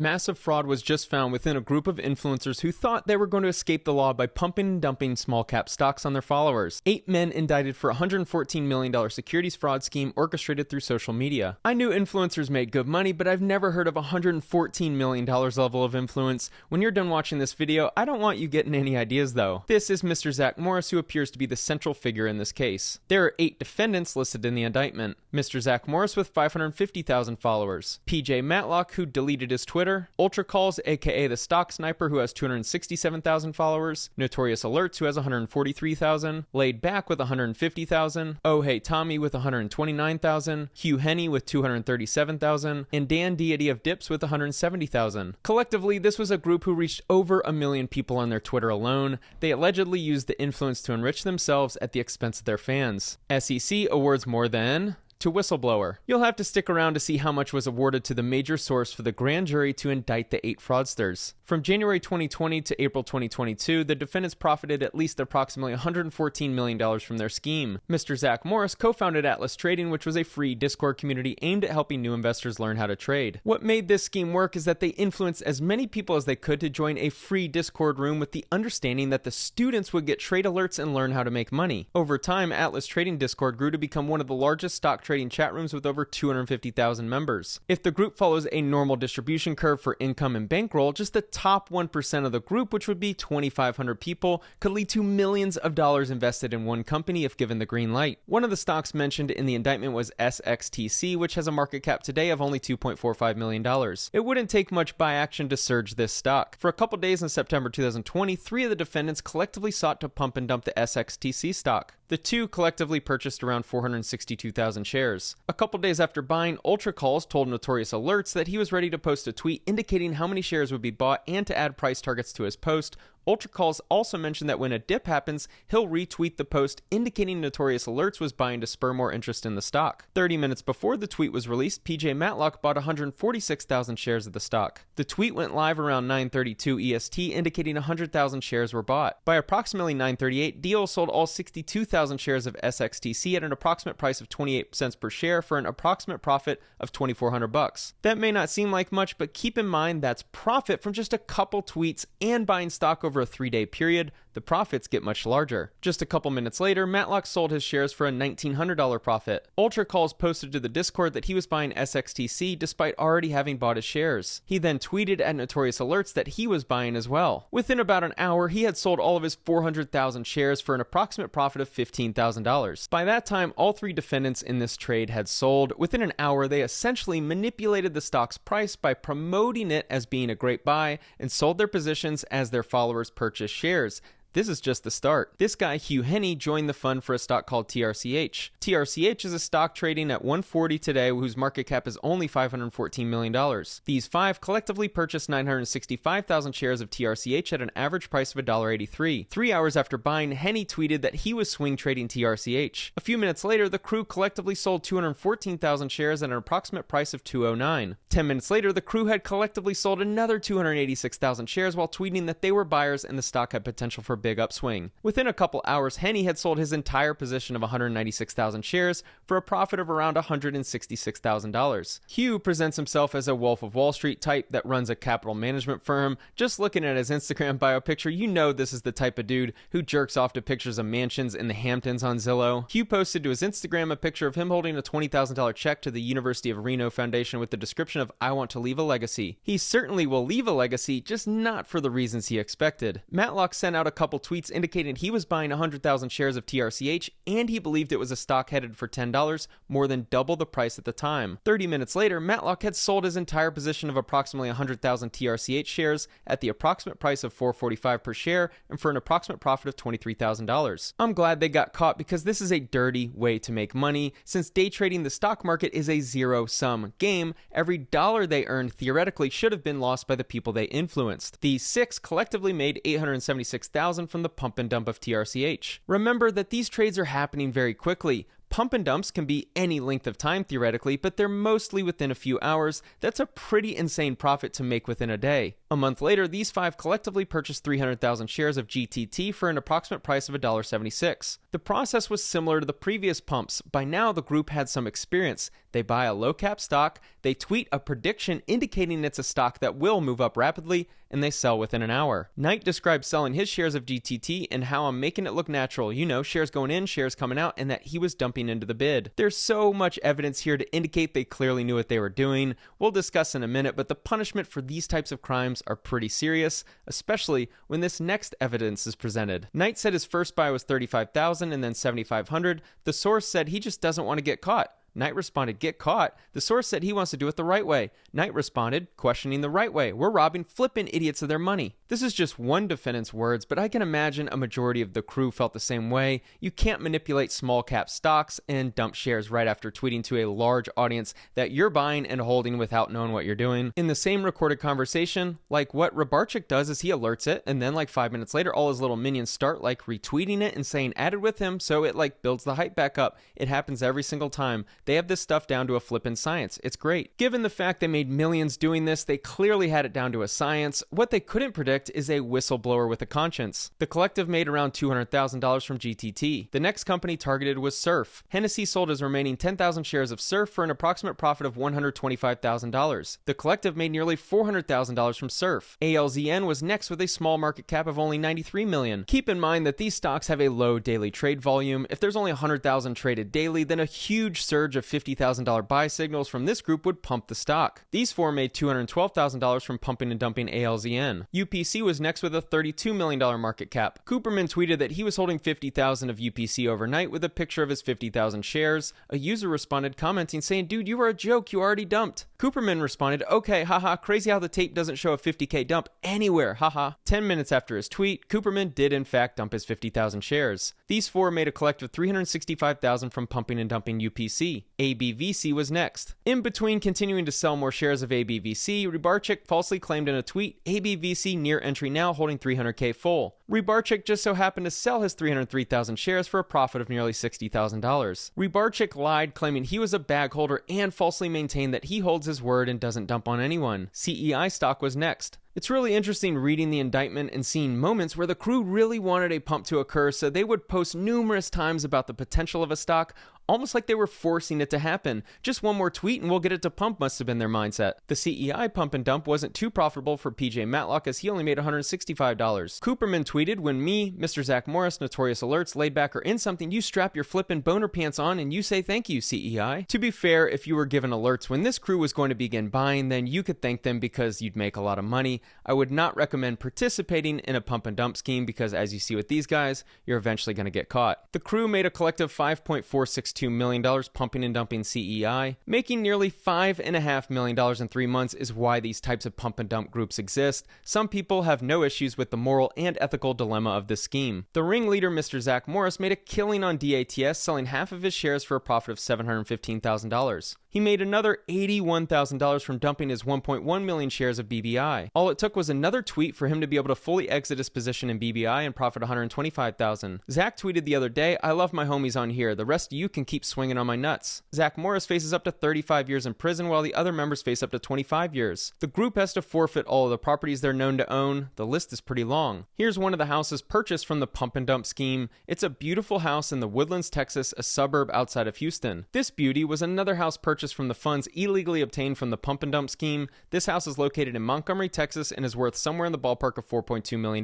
Massive fraud was just found within a group of influencers who thought they were going to escape the law by pumping and dumping small cap stocks on their followers. 8 men indicted for a $114 million securities fraud scheme orchestrated through social media. I knew influencers made good money, but I've never heard of $114 million level of influence. When you're done watching this video, I don't want you getting any ideas though. This is Mr. Zach Morris, who appears to be the central figure in this case. There are 8 defendants listed in the indictment. Mr. Zach Morris with 550,000 followers. PJ Matlock, who deleted his Twitter. Ultra Calls, aka the Stock Sniper, who has 267,000 followers. Notorious Alerts, who has 143,000. Laid Back with 150,000. Oh Hey Tommy with 129,000. Hugh Henney with 237,000. And Dan Deity of Dips with 170,000. Collectively, this was a group who reached over 1 million people on their Twitter alone. They allegedly used the influence to enrich themselves at the expense of their fans. SEC awards more than to Whistleblower. You'll have to stick around to see how much was awarded to the major source for the grand jury to indict the 8 fraudsters. From January 2020 to April 2022, the defendants profited at least approximately $114 million from their scheme. Mr. Zach Morris co-founded Atlas Trading, which was a free Discord community aimed at helping new investors learn how to trade. What made this scheme work is that they influenced as many people as they could to join a free Discord room with the understanding that the students would get trade alerts and learn how to make money. Over time, Atlas Trading Discord grew to become one of the largest stock trading chat rooms with over 250,000 members. If the group follows a normal distribution curve for income and bankroll, just the top 1% of the group, which would be 2,500 people, could lead to millions of dollars invested in one company if given the green light. One of the stocks mentioned in the indictment was SXTC, which has a market cap today of only $2.45 million. It wouldn't take much buy action to surge this stock. For a couple days in September 2020, 3 of the defendants collectively sought to pump and dump the SXTC stock. The 2 collectively purchased around 462,000 shares. A couple days after buying, Ultra Calls told Notorious Alerts that he was ready to post a tweet indicating how many shares would be bought and to add price targets to his post. Ultra Calls also mentioned that when a dip happens, he'll retweet the post indicating Notorious Alerts was buying to spur more interest in the stock. 30 minutes before the tweet was released, PJ Matlock bought 146,000 shares of the stock. The tweet went live around 9:32 EST, indicating 100,000 shares were bought. By approximately 9:38, Deal sold all 62,000 shares of SXTC at an approximate price of 28 cents per share for an approximate profit of $2,400. That may not seem like much, but keep in mind that's profit from just a couple tweets and buying stock over a 3-day period. The profits get much larger. Just a couple minutes later, Matlock sold his shares for a $1,900 profit. Ultra Calls posted to the Discord that he was buying SXTC despite already having bought his shares. He then tweeted at Notorious Alerts that he was buying as well. Within about an hour, he had sold all of his 400,000 shares for an approximate profit of $15,000. By that time, all 3 defendants in this trade had sold. Within an hour, they essentially manipulated the stock's price by promoting it as being a great buy and sold their positions as their followers purchased shares. This is just the start. This guy, Hugh Henney, joined the fund for a stock called TRCH. TRCH is a stock trading at $140 today, whose market cap is only $514 million. These 5 collectively purchased 965,000 shares of TRCH at an average price of $1.83. 3 hours after buying, Henney tweeted that he was swing trading TRCH. A few minutes later, the crew collectively sold 214,000 shares at an approximate price of $2.09. 10 minutes later, the crew had collectively sold another 286,000 shares while tweeting that they were buyers and the stock had potential for big upswing. Within a couple hours, Henney had sold his entire position of 196,000 shares for a profit of around $166,000. Hugh presents himself as a Wolf of Wall Street type that runs a capital management firm. Just looking at his Instagram bio picture, you know this is the type of dude who jerks off to pictures of mansions in the Hamptons on Zillow. Hugh posted to his Instagram a picture of him holding a $20,000 check to the University of Reno Foundation with the description of "I want to leave a legacy." He certainly will leave a legacy, just not for the reasons he expected. Matlock sent out a couple tweets indicating he was buying 100,000 shares of TRCH and he believed it was a stock headed for $10, more than double the price at the time. 30 minutes later, Matlock had sold his entire position of approximately 100,000 TRCH shares at the approximate price of $4.45 per share and for an approximate profit of $23,000. I'm glad they got caught because this is a dirty way to make money. Since day trading the stock market is a zero-sum game, every dollar they earned theoretically should have been lost by the people they influenced. These 6 collectively made $876,000 from the pump and dump of TRCH. Remember that these trades are happening very quickly. Pump and dumps can be any length of time theoretically, but they're mostly within a few hours. That's a pretty insane profit to make within a day. A month later, these 5 collectively purchased 300,000 shares of GTT for an approximate price of $1.76. The process was similar to the previous pumps. By now, the group had some experience. They buy a low-cap stock, they tweet a prediction indicating it's a stock that will move up rapidly, and they sell within an hour. Knight described selling his shares of GTT and how I'm making it look natural. You know, shares going in, shares coming out, and that he was dumping into the bid. There's so much evidence here to indicate they clearly knew what they were doing. We'll discuss in a minute, but the punishment for these types of crimes are pretty serious, especially when this next evidence is presented. Knight said his first buy was $35,000 and then $7,500. The source said he just doesn't want to get caught. Knight responded, "Get caught?" The source said he wants to do it the right way. Knight responded, questioning the right way. "We're robbing flippin' idiots of their money." This is just one defendant's words, but I can imagine a majority of the crew felt the same way. You can't manipulate small cap stocks and dump shares right after tweeting to a large audience that you're buying and holding without knowing what you're doing. In the same recorded conversation, like what Rybarczyk does is he alerts it, and then like 5 minutes later, all his little minions start like retweeting it and saying added with him, so it like builds the hype back up. It happens every single time. They have this stuff down to a flippin' science. It's great. Given the fact they made millions doing this, they clearly had it down to a science. What they couldn't predict is a whistleblower with a conscience. The collective made around $200,000 from GTT. The next company targeted was Surf. Hennessy sold his remaining 10,000 shares of Surf for an approximate profit of $125,000. The collective made nearly $400,000 from Surf. ALZN was next with a small market cap of only $93 million. Keep in mind that these stocks have a low daily trade volume. If there's only 100,000 traded daily, then a huge surge of $50,000 buy signals from this group would pump the stock. These 4 made $212,000 from pumping and dumping ALZN. UPC was next with a $32 million market cap. Cooperman tweeted that he was holding 50,000 of UPC overnight with a picture of his 50,000 shares. A user responded commenting saying, "Dude, you were a joke, you already dumped." Cooperman responded, "Okay, haha, crazy how the tape doesn't show a 50K dump anywhere, haha." 10 minutes after his tweet, Cooperman did in fact dump his 50,000 shares. These 4 made a collective $365,000 from pumping and dumping UPC. ABVC was next. In between continuing to sell more shares of ABVC, Rybarczyk falsely claimed in a tweet, "ABVC near entry now, holding 300K full." Rybarczyk just so happened to sell his 303,000 shares for a profit of nearly $60,000. Rybarczyk lied, claiming he was a bag holder and falsely maintained that he holds his word and doesn't dump on anyone. CEI stock was next. It's really interesting reading the indictment and seeing moments where the crew really wanted a pump to occur, so they would post numerous times about the potential of a stock, almost like they were forcing it to happen. Just one more tweet and we'll get it to pump must have been their mindset. The CEI pump and dump wasn't too profitable for PJ Matlock as he only made $165. Cooperman tweeted, "When me, Mr. Zach Morris, Notorious Alerts, Laid Back are in something, you strap your flippin' boner pants on and you say thank you, CEI." To be fair, if you were given alerts when this crew was going to begin buying, then you could thank them because you'd make a lot of money. I would not recommend participating in a pump and dump scheme because, as you see with these guys, you're eventually going to get caught. The crew made a collective $5.462 million pumping and dumping CEI. Making nearly $5.5 million in 3 months is why these types of pump and dump groups exist. Some people have no issues with the moral and ethical dilemma of this scheme. The ringleader, Mr. Zach Morris, made a killing on DATS, selling half of his shares for a profit of $715,000. He made another $81,000 from dumping his 1.1 million shares of BBI. All it took was another tweet for him to be able to fully exit his position in BBI and profit $125,000. Zach tweeted the other day, "I love my homies on here. The rest of you can keep swinging on my nuts." Zach Morris faces up to 35 years in prison while the other members face up to 25 years. The group has to forfeit all of the properties they're known to own. The list is pretty long. Here's one of the houses purchased from the pump and dump scheme. It's a beautiful house in the Woodlands, Texas, a suburb outside of Houston. This beauty was another house purchased from the funds illegally obtained from the pump and dump scheme. This house is located in Montgomery, Texas, and is worth somewhere in the ballpark of $4.2 million.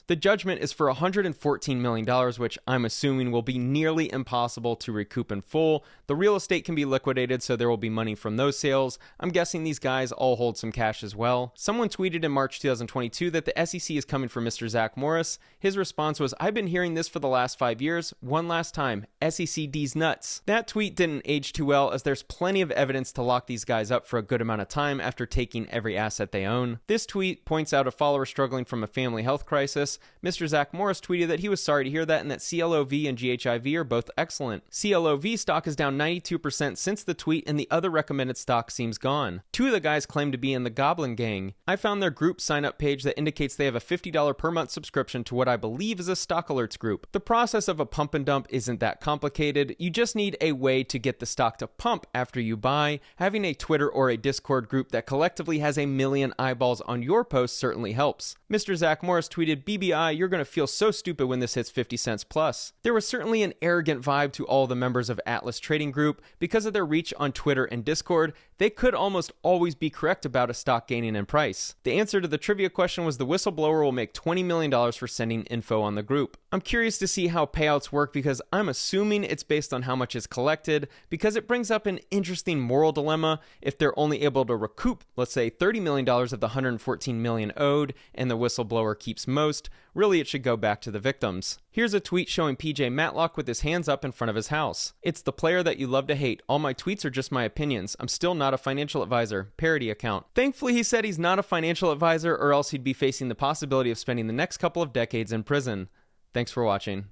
The judgment is for $114 million, which I'm assuming will be nearly impossible to recoup in full. The real estate can be liquidated, so there will be money from those sales. I'm guessing these guys all hold some cash as well. Someone tweeted in March 2022 that the SEC is coming for Mr. Zach Morris. His response was, "I've been hearing this for the last 5 years. One last time, SECD's nuts." That tweet didn't age too well, as there's plenty of evidence to lock these guys up for a good amount of time after taking every asset they own. This tweet points out a follower struggling from a family health crisis. Mr. Zach Morris tweeted that he was sorry to hear that and that CLOV and GHIV are both excellent. CLOV stock is down 92% since the tweet, and the other recommended stock seems gone. 2 of the guys claim to be in the Goblin Gang. I found their group sign-up page that indicates they have a $50 per month subscription to what I believe is a stock alerts group. The process of a pump and dump isn't that complicated. You just need a way to get the stock to pump after you you buy, having a Twitter or a Discord group that collectively has a million eyeballs on your post certainly helps. Mr. Zach Morris tweeted, BBI, you're going to feel so stupid when this hits 50 cents plus. There was certainly an arrogant vibe to all the members of Atlas Trading Group. Because of their reach on Twitter and Discord, they could almost always be correct about a stock gaining in price. The answer to the trivia question was the whistleblower will make $20 million for sending info on the group. I'm curious to see how payouts work because I'm assuming it's based on how much is collected, because it brings up an interesting moral dilemma. If they're only able to recoup, let's say, $30 million of the $114 million owed, and the whistleblower keeps most, really it should go back to the victims. Here's a tweet showing PJ Matlock with his hands up in front of his house. It's the player that you love to hate. All my tweets are just my opinions. I'm still not a financial advisor. Parody account. Thankfully, he said he's not a financial advisor, or else he'd be facing the possibility of spending the next couple of decades in prison. Thanks for watching.